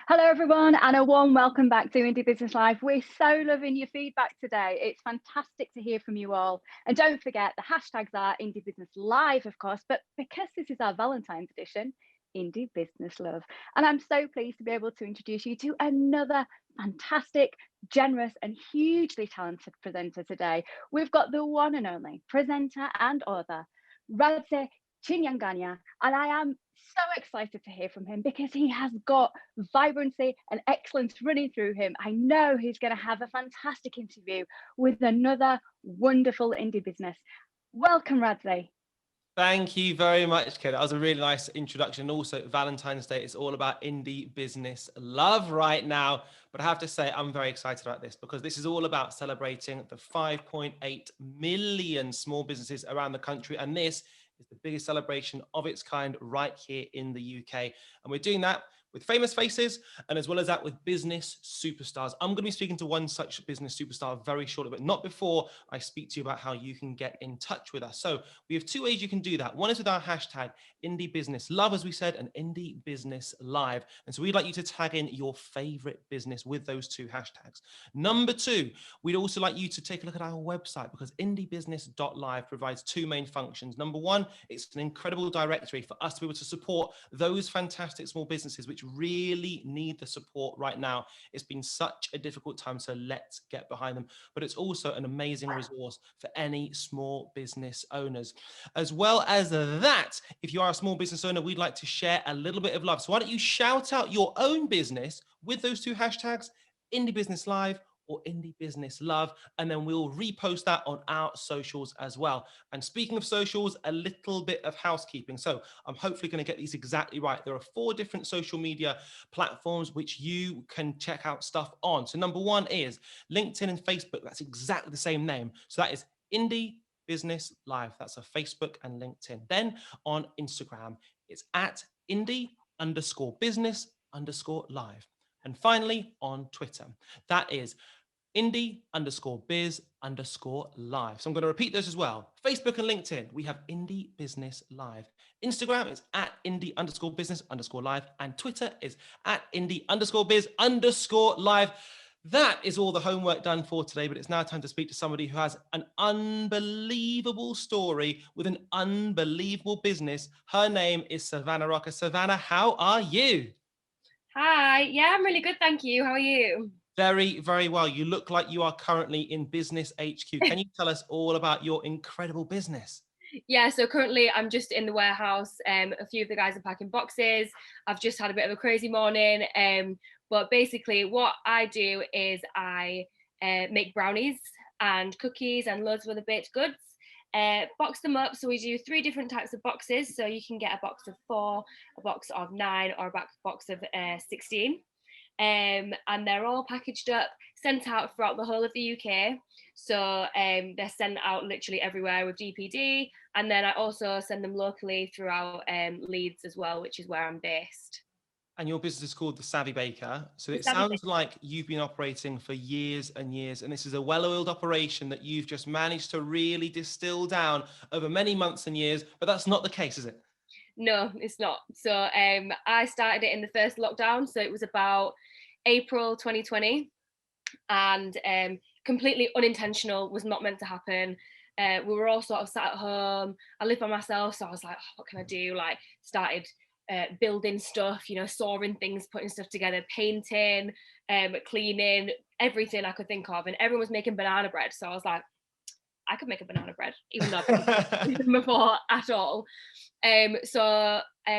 Hello, everyone, and a warm welcome back to Indie Business Live. We're so loving your feedback today. It's fantastic to hear from you all. And don't forget, the hashtags are Indie Business Live, of course, but because this is our Valentine's edition, Indie Business Love. And I'm so pleased to be able to introduce you to another fantastic, generous, and hugely talented presenter today. We've got the one and only presenter and author, Radzi Chinyanganya, and I am so excited to hear from him because he has got vibrancy and excellence running through him. I know he's going to have a fantastic interview with another wonderful indie business. Welcome, Radzi. Thank you very much, Ken. That was a really nice introduction. Also, Valentine's Day is all about indie business love right now. But I have to say, I'm very excited about this because this is all about celebrating the 5.8 million small businesses around the country. And this is the biggest celebration of its kind right here in the UK. And we're doing that with famous faces and as well as that with business superstars. I'm going to be speaking to one such business superstar very shortly, but not before I speak to you about how you can get in touch with us. So we have two ways you can do that. One is with our hashtag Indie Business Love, as we said, and Indie Business Live. And so we'd like you to tag in your favorite business with those two hashtags. Number two, we'd also like you to take a look at our website because indiebusiness.live provides two main functions. Number one, it's an incredible directory for us to be able to support those fantastic small businesses which really need the support right now. It's been such a difficult time, so let's get behind them. But it's also an amazing resource for any small business owners. As well as that, if you are a small business owner, we'd like to share a little bit of love. So why don't you shout out your own business with those two hashtags, Indie Business Live or Indie Business Love, and then we'll repost that on our socials as well. And speaking of socials, a little bit of housekeeping. So I'm hopefully going to get these exactly right. There are 4 different social media platforms which you can check out stuff on. So number one is LinkedIn and Facebook. That's exactly the same name. So that is Indie Business Live. That's a Facebook and LinkedIn. Then on Instagram, it's at indie_business_live. And finally, on Twitter, that is indie_biz_live. So I'm going to repeat those as well. Facebook and LinkedIn, we have Indie Business Live. Instagram is at indie_business_live. And Twitter is at indie_biz_live. That is all the homework done for today, but it's now time to speak to somebody who has an unbelievable story with an unbelievable business. Her name is Savannah Rocker. Savannah, how are you? Hi, yeah, I'm really good, thank you. How are you? Very, very well. You look like you are currently in Business HQ. Can you tell us all about your incredible business? Yeah, so currently I'm just in the warehouse. A few of the guys are packing boxes. I've just had a bit of a crazy morning. But basically what I do is I make brownies and cookies and loads of other baked goods. Box them up. So we do 3 different types of boxes. So you can get a box of 4, a box of 9, or a box of 16. And they're all packaged up, sent out throughout the whole of the UK. So they're sent out literally everywhere with DPD. And then I also send them locally throughout Leeds as well, which is where I'm based. And your business is called The Savvy Baker. So it Savvy sounds like you've been operating for years and years, and this is a well-oiled operation that you've just managed to really distill down over many months and years, but that's not the case, is it? No, it's not. So I started it in the first lockdown. So it was about April 2020, and completely unintentional, was not meant to happen. We were all sort of sat at home. I live by myself, so I was like, oh, what can I do? Like, started building stuff, sawing things, putting stuff together, painting, cleaning, everything I could think of. And everyone was making banana bread. So I was like, I could make a banana bread, even though I've never done before at all. I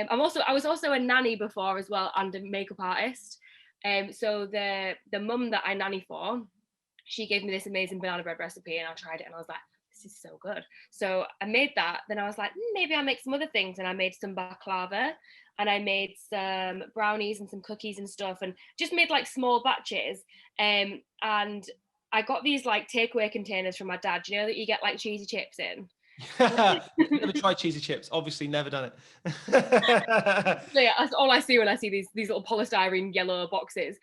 was also a nanny before as well, and a makeup artist. So the mum that I nanny for, she gave me this amazing banana bread recipe, and I tried it and I was like, this is so good. So I made that. Then I was like, maybe I'll make some other things. And I made some baklava, and I made some brownies and some cookies and stuff, and just made like small batches. And I got these like takeaway containers from my dad. You know that you get like cheesy chips in? Never tried cheesy chips. Obviously, never done it. So yeah, that's all I see when I see these little polystyrene yellow boxes.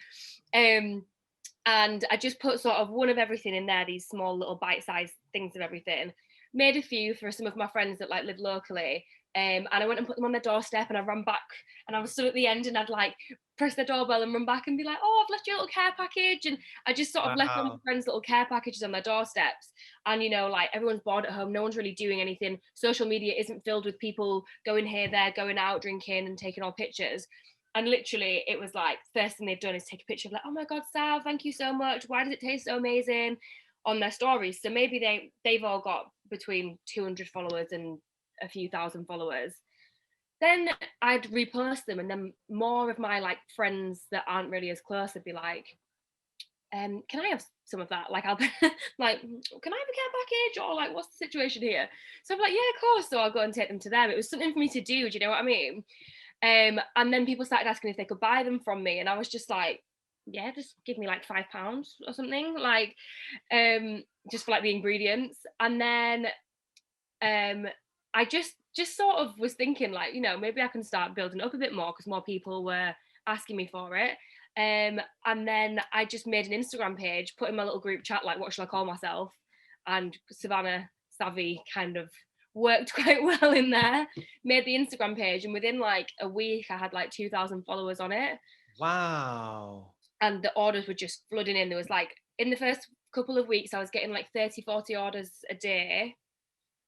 And I just put sort of one of everything in there, these small little bite-sized things of everything. Made a few for some of my friends that like live locally. And I went and put them on their doorstep, and I ran back, and I was stood at the end, and I'd like press the doorbell and run back and be like, oh, I've left you a little care package. And I just sort of left all my friends' little care packages on their doorsteps. And, you know, like everyone's bored at home. No one's really doing anything. Social media isn't filled with people going here, there, going out, drinking and taking all pictures. And literally it was like, first thing they've done is take a picture of like, oh my God, Sal, thank you so much. Why does it taste so amazing? On their stories. So maybe they've all got between 200 followers and a few thousand followers. Then I'd repost them, and then more of my like friends that aren't really as close would be like, can I have some of that? Like I'll like, can I have a care package, or like what's the situation here? So I'm like, yeah, of course. So I'll go and take them to them. It was something for me to do, do you know what I mean? And then people started asking if they could buy them from me, and I was just like, yeah, just give me like £5 or something, like just for like the ingredients. And then I just sort of was thinking like, you know, maybe I can start building up a bit more because more people were asking me for it. And then I just made an Instagram page, put in my little group chat, like, what shall I call myself? And Savannah Savvy kind of worked quite well in there, made the Instagram page, and within like a week I had like 2,000 followers on it. Wow. And the orders were just flooding in. There was like, in the first couple of weeks, I was getting like 30-40 orders a day,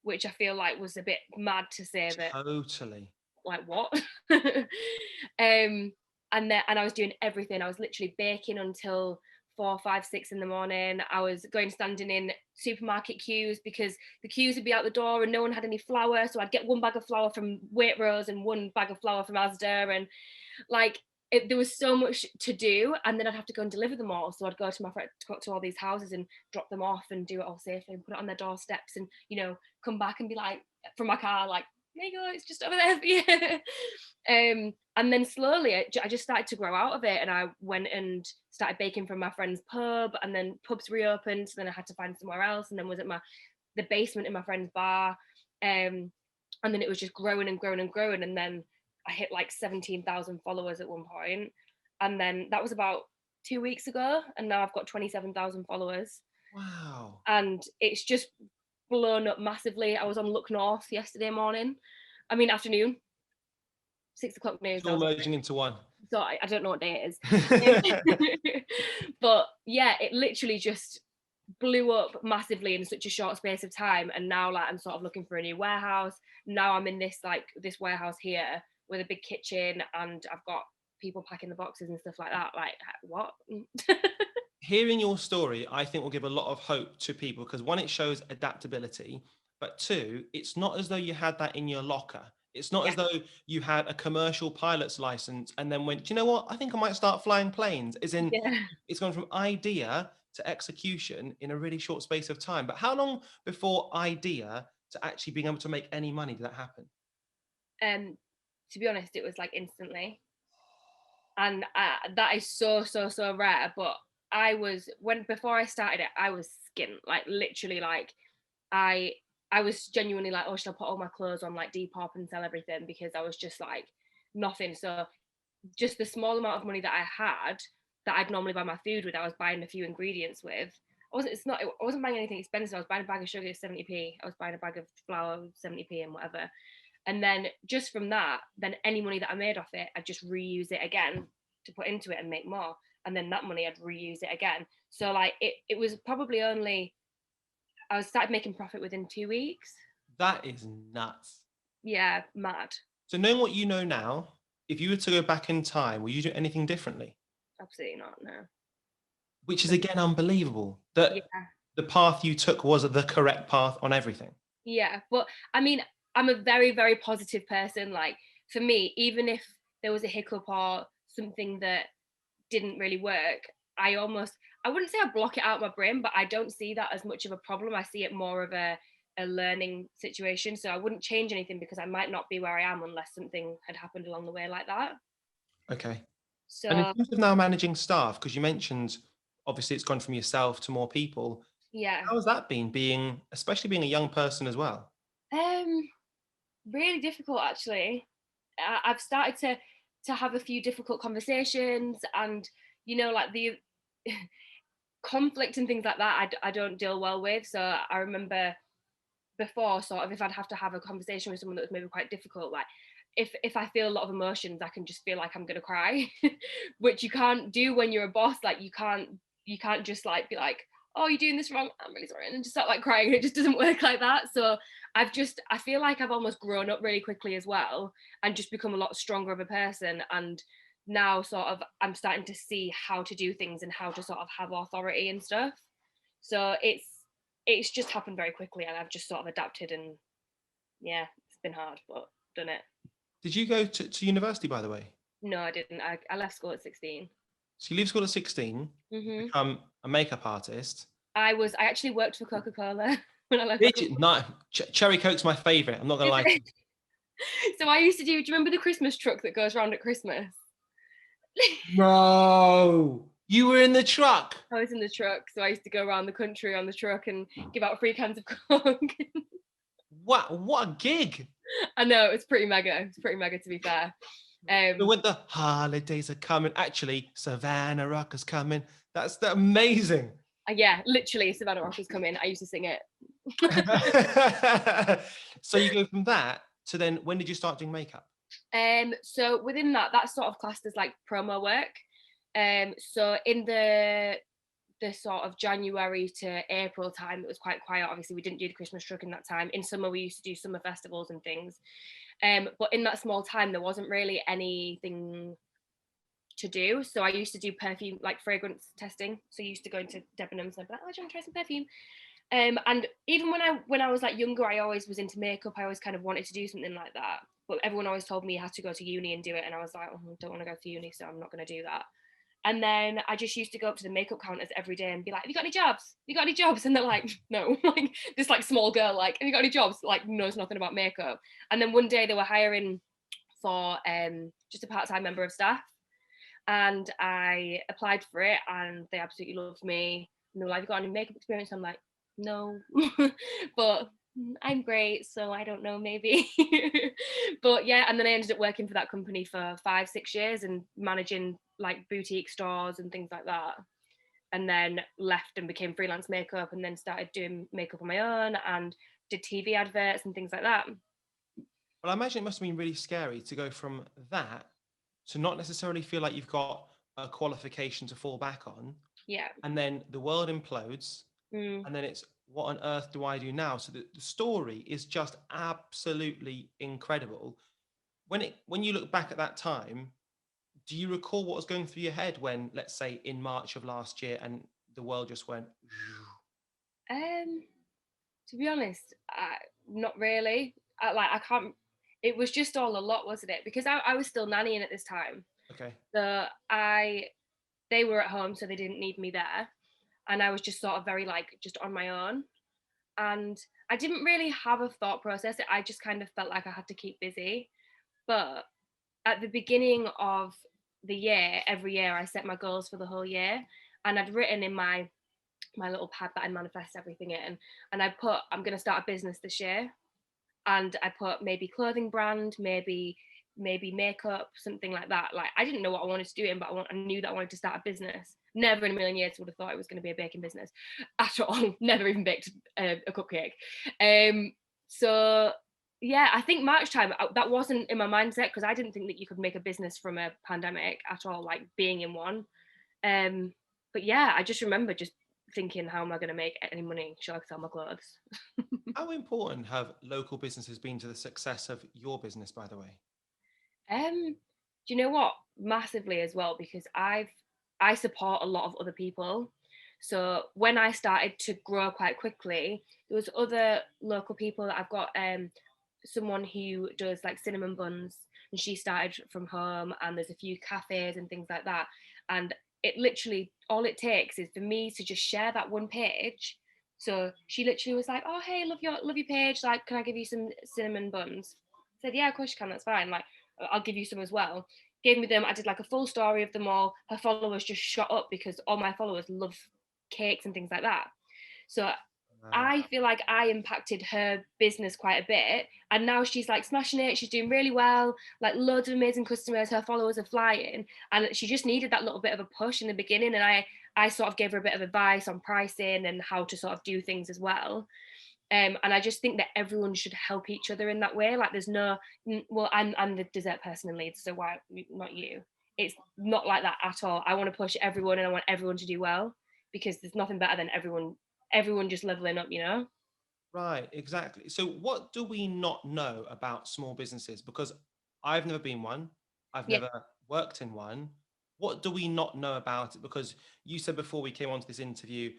which I feel like was a bit mad to say that. Totally. Like what? And I was doing everything. I was literally baking until 4, 5, 6 in the morning. I was standing in supermarket queues because the queues would be out the door and no one had any flour. So I'd get one bag of flour from Waitrose and one bag of flour from Asda, and like there was so much to do. And then I'd have to go and deliver them all. So I'd go to my friend, to all ththese houses and drop them off and do it all safely and put it on their doorsteps, and, you know, come back and be like, from my car, like, there you go, it's just over there for you. And then slowly I just started to grow out of it, and I went and started baking from my friend's pub, and then pubs reopened, so then I had to find somewhere else, and then was at the basement in my friend's bar, and then it was just growing and growing and growing, and then I hit like 17,000 followers at one point, and then that was about 2 weeks ago, and now I've got 27,000 followers. Wow. And it's just blown up massively. I was on Look North yesterday afternoon, 6 o'clock news. It's all merging into one. So I don't know what day it is. But yeah, it literally just blew up massively in such a short space of time. And now like I'm sort of looking for a new warehouse. Now I'm in this warehouse here with a big kitchen, and I've got people packing the boxes and stuff like that. Like, what? Hearing your story, I think will give a lot of hope to people, because one, it shows adaptability, but two, it's not as though you had that in your locker. It's not as though you had a commercial pilot's license and then went, do you know what? I think I might start flying planes. As in, It's gone from idea to execution in a really short space of time. But how long before idea to actually being able to make any money did that happen? To be honest, it was like instantly. And that is so rare. But before I started it, I was skint, like literally, like I was genuinely like, oh, should I put all my clothes on like Depop and sell everything? Because I was just like nothing. So just the small amount of money that I had that I'd normally buy my food with, I was buying a few ingredients with. I wasn't buying anything expensive. I was buying a bag of sugar 70p. I was buying a bag of flour 70p and whatever. And then just from that, then any money that I made off it, I'd just reuse it again to put into it and make more. And then that money I'd reuse it again. So like it was probably only, I started making profit within 2 weeks. That is nuts. Yeah, mad. So knowing what you know now, if you were to go back in time, will you do anything differently? Absolutely not, no. Which is again unbelievable that the path you took was the correct path on everything. Yeah, but I mean, I'm a very, very positive person. Like for me, even if there was a hiccup or something that didn't really work, I wouldn't say I block it out of my brain, but I don't see that as much of a problem. I see it more of a learning situation. So I wouldn't change anything because I might not be where I am unless something had happened along the way like that. Okay. So, and in terms of now managing staff, because you mentioned obviously it's gone from yourself to more people. Yeah. How has that been, especially being a young person as well? Really difficult, actually. I've started to have a few difficult conversations, and you know, like the conflict and things like that I don't deal well with. So I remember before, sort of, if I'd have to have a conversation with someone that was maybe quite difficult, like if I feel a lot of emotions, I can just feel like I'm gonna cry, which you can't do when you're a boss. Like you can't just like be like, oh, you're doing this wrong, I'm really sorry, and just start like crying. It just doesn't work like that. So I feel like I've almost grown up really quickly as well, and just become a lot stronger of a person. And now sort of I'm starting to see how to do things and how to sort of have authority and stuff. So it's just happened very quickly, and I've just sort of adapted, and yeah, it's been hard, but done it. Did you go to university, by the way? No, I didn't. I left school at 16. So you leave school at 16, become a makeup artist. I actually worked for Coca-Cola when I left Did school. you? No, Cherry Coke's my favourite. I'm not gonna lie. So I used to do you remember the Christmas truck that goes around at Christmas? No, you were in the truck. I was in the truck, so I used to go around the country on the truck and give out free cans of Coke. What a gig! I know, it was pretty mega. It's pretty mega, to be fair. When the holidays are coming, actually, Savannah Rock is coming. That's amazing. Yeah, literally, Savannah Rock was coming. I used to sing it. So you go from that to then, when did you start doing makeup? So within that's sort of classed as like promo work. So in the sort of January to April time, it was quite quiet. Obviously, we didn't do the Christmas truck in that time. In summer, we used to do summer festivals and things. But in that small time, there wasn't really anything to do. So I used to do perfume, like fragrance testing. So I used to go into Debenhams and I'd be like, oh, do you want to try some perfume? And even when I was like younger, I always was into makeup. I always kind of wanted to do something like that. But everyone always told me you had to go to uni and do it. And I was like, oh, I don't want to go to uni, so I'm not going to do that. And then I just used to go up to the makeup counters every day and be like, have you got any jobs? Have you got any jobs? And they're like, no. Like this like small girl, like, have you got any jobs? Like knows nothing about makeup. And then one day they were hiring for just a part-time member of staff. And I applied for it and they absolutely loved me. And they were like, have you got any makeup experience? I'm like, no, but I'm great, so I don't know, maybe. But yeah, and then I ended up working for that company for 5-6 years and managing like boutique stores and things like that, and then left and became freelance makeup, and then started doing makeup on my own and did TV adverts and things like that. Well, I imagine it must have been really scary to go from that to not necessarily feel like you've got a qualification to fall back on. Yeah. And then the world implodes. And then it's, what on earth do I do now? So the story is just absolutely incredible. When you look back at that time, do you recall what was going through your head when, let's say, in March of last year, and the world just went? To be honest, not really. I can't. It was just all a lot, wasn't it? Because I was still nannying at this time. Okay. So they were at home, so they didn't need me there. And I was just sort of very like just on my own, and I didn't really have a thought process. I just kind of felt like I had to keep busy. But at the beginning of the year, every year I set my goals for the whole year, and I'd written in my little pad that I manifest everything in, and I put, I'm going to start a business this year, and I put maybe clothing brand, maybe makeup, something like that. Like I didn't know what I wanted to do in, but I knew that I wanted to start a business. Never in a million years would have thought it was going to be a baking business at all. Never even baked a cupcake. So yeah, I think March time, that wasn't in my mindset, because I didn't think that you could make a business from a pandemic at all, like being in one. But yeah, I just remember just thinking, how am I going to make any money? Shall I sell my clothes? How important have local businesses been to the success of your business, by the way? Do you know what? Massively as well, because I support a lot of other people. So when I started to grow quite quickly, there was other local people that I've got. Someone who does like cinnamon buns, and she started from home, and there's a few cafes and things like that. And it literally, all it takes is for me to just share that one page. So she literally was like, oh hey, love your page, like can I give you some cinnamon buns? I said, yeah, of course you can, that's fine, like I'll give you some as well. Gave me them. I did like a full story of them all. Her followers just shot up because all my followers love cakes and things like that. So I feel like I impacted her business quite a bit, and now she's like smashing it. She's doing really well, like loads of amazing customers. Her followers are flying, and she just needed that little bit of a push in the beginning. And I sort of gave her a bit of advice on pricing and how to sort of do things as well. And I just think that everyone should help each other in that way. Like there's no, well, I'm the dessert person in Leeds, so why not you? It's not like that at all. I want to push everyone and I want everyone to do well, because there's nothing better than everyone just leveling up, you know? Right, exactly. So what do we not know about small businesses? Because I've never been one, I've Yeah. never worked in one. What do we not know about it? Because you said before we came onto this interview,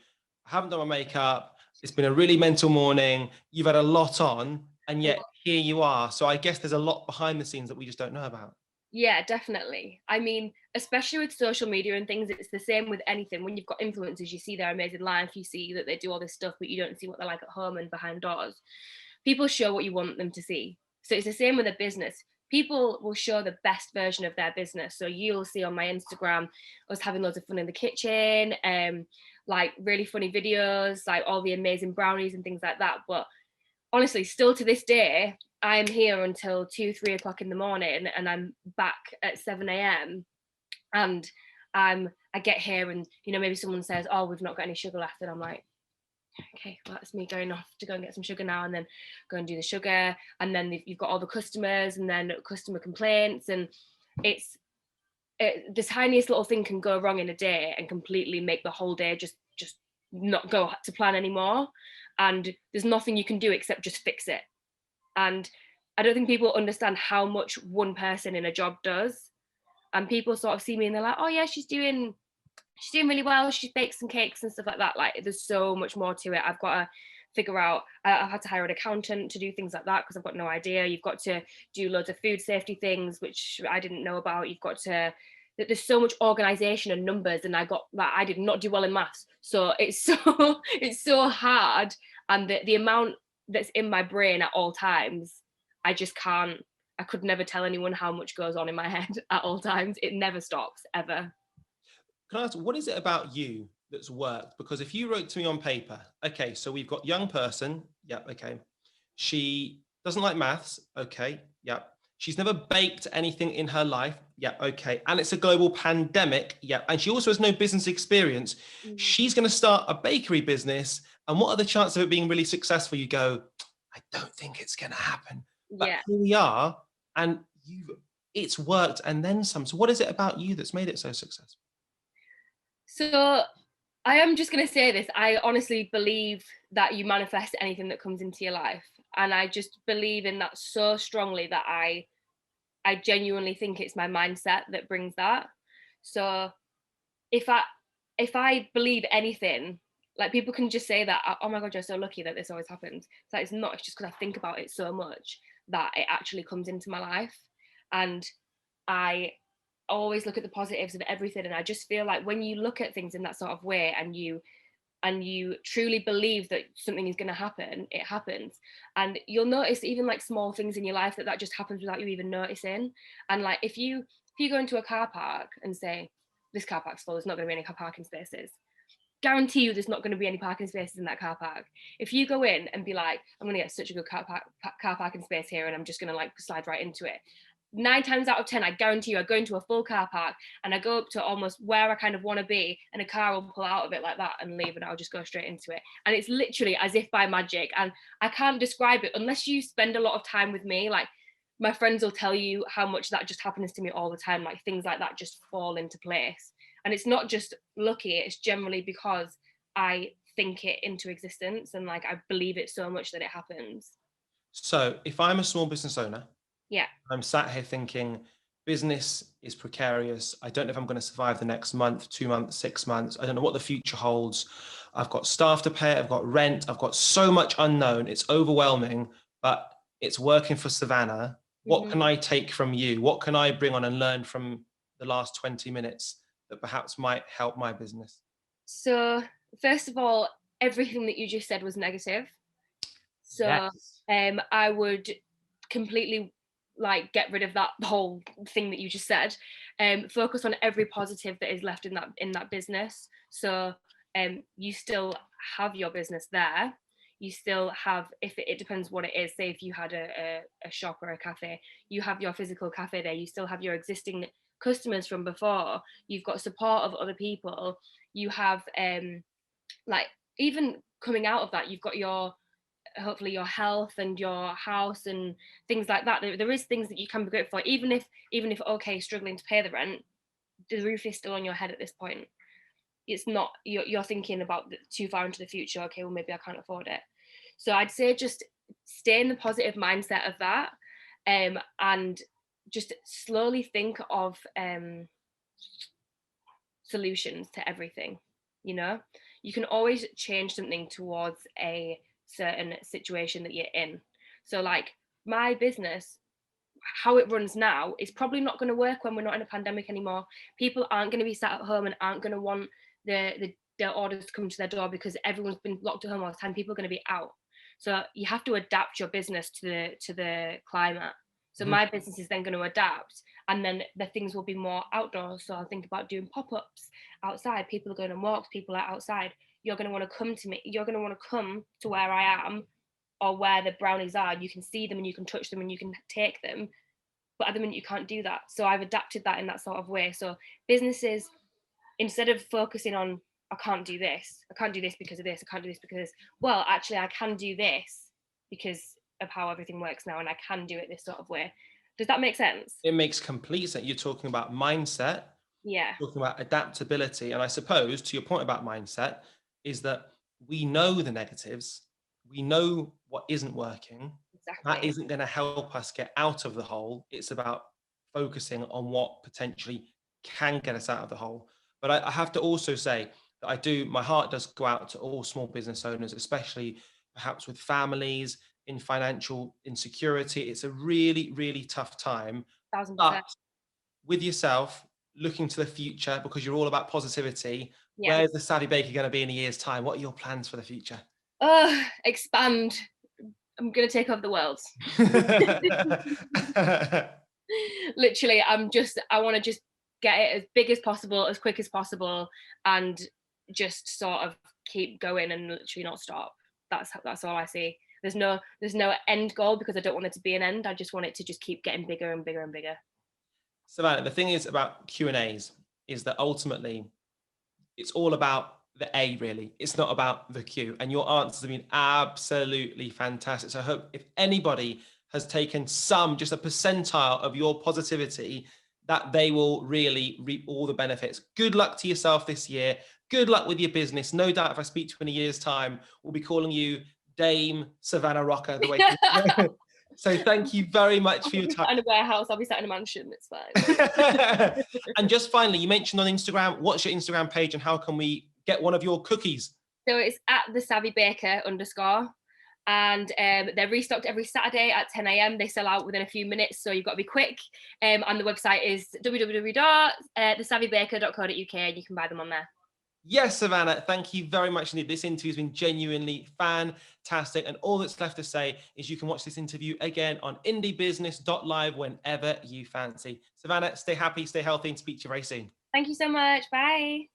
I haven't done my makeup, it's been a really mental morning, you've had a lot on, and yet here you are. So I guess there's a lot behind the scenes that we just don't know about. Yeah, definitely. I mean, especially with social media and things, it's the same with anything. When you've got influencers, you see their amazing life, you see that they do all this stuff, but you don't see what they're like at home and behind doors. People show what you want them to see. So it's the same with a business. People will show the best version of their business. So you'll see on my Instagram us having loads of fun in the kitchen, like really funny videos, like all the amazing brownies and things like that. But honestly, still to this day, I'm here until 2, 3 o'clock in the morning, and I'm back at 7 a.m. And I get here, and maybe someone says, "Oh, we've not got any sugar left," and I'm like, "Okay, well, that's me going off to go and get some sugar now," and then go and do the sugar, and then you've got all the customers, and then customer complaints, and the tiniest little thing can go wrong in a day and completely make the whole day just not go to plan anymore. And there's nothing you can do except just fix it. And I don't think people understand how much one person in a job does. And people sort of see me and they're like, "Oh yeah, she's doing really well. She bakes some cakes and stuff like that." Like there's so much more to it. I've got to figure out, I've had to hire an accountant to do things like that because I've got no idea. You've got to do loads of food safety things, which I didn't know about. You've got to, there's so much organization and numbers, and I did not do well in maths. So it's it's so hard. And the amount that's in my brain at all times, I just can't, I could never tell anyone how much goes on in my head at all times. It never stops, ever. Can I ask, what is it about you that's worked? Because if you wrote to me on paper, okay, so we've got young person, yeah, okay. She doesn't like maths, okay, yeah. She's never baked anything in her life, yeah, okay. And it's a global pandemic, yeah. And she also has no business experience. She's going to start a bakery business. And what are the chances of it being really successful? You go, I don't think it's going to happen. But Yeah. here we are, and it's worked and then some. So what is it about you that's made it so successful? So I am just going to say this. I honestly believe that you manifest anything that comes into your life. And I just believe in that so strongly that I genuinely think it's my mindset that brings that. So if I believe anything, like people can just say that, "Oh my God, you're so lucky that this always happens." It's like, it's not, it's just because I think about it so much that it actually comes into my life. And I always look at the positives of everything. And I just feel like when you look at things in that sort of way, and you truly believe that something is going to happen, it happens. And you'll notice even like small things in your life that just happens without you even noticing. And like if you go into a car park and say, "This car park's full, there's not going to be any car parking spaces," guarantee you there's not going to be any parking spaces in that car park. If you go in and be like, "I'm going to get such a good car parking space here, and I'm just going to like slide right into it," 9 times out of 10, I guarantee you, I go into a full car park and I go up to almost where I kind of want to be, and a car will pull out of it like that and leave, and I'll just go straight into it. And it's literally as if by magic. And I can't describe it unless you spend a lot of time with me. Like my friends will tell you how much that just happens to me all the time. Like things like that just fall into place. And it's not just lucky, it's generally because I think it into existence, and like I believe it so much that it happens. So if I'm a small business owner, Yeah. I'm sat here thinking, business is precarious. I don't know if I'm going to survive the next month, 2 months, 6 months. I don't know what the future holds. I've got staff to pay. I've got rent. I've got so much unknown. It's overwhelming, but it's working for Savannah. What can I take from you? What can I bring on and learn from the last 20 minutes that perhaps might help my business? So first of all, everything that you just said was negative. So Yes. I would completely like get rid of that whole thing that you just said. Focus on every positive that is left in that business. So you still have your business there. You still have, if it depends what it is, say if you had a shop or a cafe, you have your physical cafe there. You still have your existing customers from before. You've got support of other people. You have like even coming out of that, you've got your hopefully your health and your house and things like that. There is things that you can be grateful for, even if okay, struggling to pay the rent, the roof is still on your head at this point. It's not, you're thinking about too far into the future. Okay, well, maybe I can't afford it. So I'd say just stay in the positive mindset of that, and just slowly think of solutions to everything. You can always change something towards a certain situation that you're in. So like my business, how it runs now is probably not going to work when we're not in a pandemic anymore. People aren't going to be sat at home and aren't going to want their orders to come to their door because everyone's been locked at home all the time. People are going to be out. So you have to adapt your business to the climate. So my business is then going to adapt, and then the things will be more outdoors. So I'll think about doing pop-ups outside. People are going on walks, people are outside. You're going to want to come to me. You're going to want to come to where I am or where the brownies are. You can see them and you can touch them and you can take them. But at the minute you can't do that. So I've adapted that in that sort of way. So businesses, instead of focusing on, I can't do this because of this, I can't do this because of this, well, actually I can do this because of how everything works now, and I can do it this sort of way. Does that make sense? It makes complete sense. You're talking about mindset, talking about adaptability. And I suppose to your point about mindset is that we know the negatives, we know what isn't working. Exactly. That isn't going to help us get out of the hole. It's about focusing on what potentially can get us out of the hole. But I have to also say that my heart does go out to all small business owners, especially perhaps with families in financial insecurity. It's a really, really tough time. 1000%. But with yourself, looking to the future, because you're all about positivity, where's the Savvy Baker going to be in a year's time? What are your plans for the future? Expand. I'm going to take over the world. Literally, I want to just get it as big as possible, as quick as possible, and just sort of keep going and literally not stop. That's all I see. There's no end goal because I don't want it to be an end. I just want it to just keep getting bigger and bigger and bigger. Savannah, the thing is about Q&As is that ultimately it's all about the A, really. It's not about the Q. And your answers have been absolutely fantastic. So I hope if anybody has taken just a percentile of your positivity, that they will really reap all the benefits. Good luck to yourself this year. Good luck with your business. No doubt if I speak to you in a year's time, we'll be calling you Dame Savannah Rocker. So thank you very much for your time. In a warehouse, I'll be sat in a mansion. It's fine. And just finally, you mentioned on Instagram. What's your Instagram page and how can we get one of your cookies? So it's at @thesavvybaker_. And they're restocked every Saturday at 10 a.m. They sell out within a few minutes, so you've got to be quick. And the website is www.thesavvybaker.co.uk, and you can buy them on there. Yes, Savannah, thank you very much indeed. This interview has been genuinely fantastic. And all that's left to say is you can watch this interview again on indiebusiness.live whenever you fancy. Savannah, stay happy, stay healthy, and speak to you very soon. Thank you so much. Bye.